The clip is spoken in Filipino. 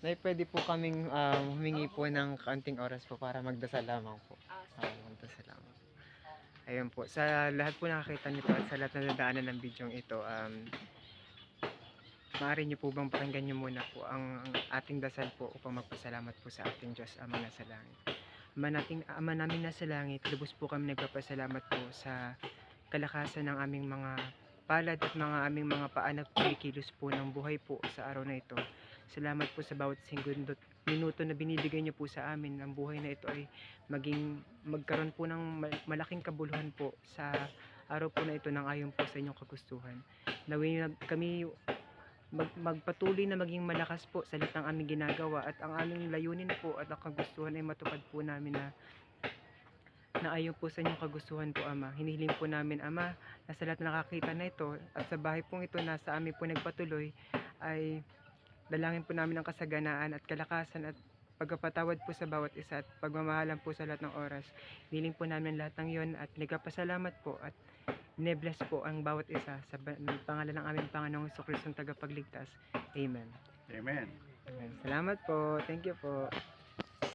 Nay, pwede po kaming humingi po ng kaunting oras po para magdasal lamang po. Magdasal lamang. Ayun po, sa lahat po nakakita nito at sa lahat na nadaanan ng bidyong ito, maaari niyo po bang pakinggan niyo muna po ang ating dasal po upang magpasalamat po sa ating Diyos Ama nasa langit. Ama namin nasa langit, lubos po kami nagpapasalamat po sa kalakasan ng aming mga palad at aming mga paa na kumikilos po ng buhay po sa araw na ito. Salamat po sa bawat segundo at minuto na binibigay niyo po sa amin. Ang buhay na ito ay magkaroon po ng malaking kabuluhan po sa araw po na ito ng ayon po sa inyong kagustuhan. Naway kami magpatuloy na maging malakas po sa lahat ng aming ginagawa at ang aming layunin po at ang kagustuhan ay matupad po namin na ayon po sa inyong kagustuhan po, Ama. Hinihiling po namin, Ama, na sa lahat na nakakita na ito at sa bahay pong ito na sa amin po nagpatuloy ay dalangin po namin ang kasaganaan at kalakasan at pagpapatawad po sa bawat isa at pagmamahalan po sa lahat ng oras. Hinihiling po namin lahat ng yon at nagpapasalamat po at ne-bless po ang bawat isa sa pangalan ng aming Panginoong Hesus Kristong tagapagligtas. Amen. Amen. Salamat po. Thank you po.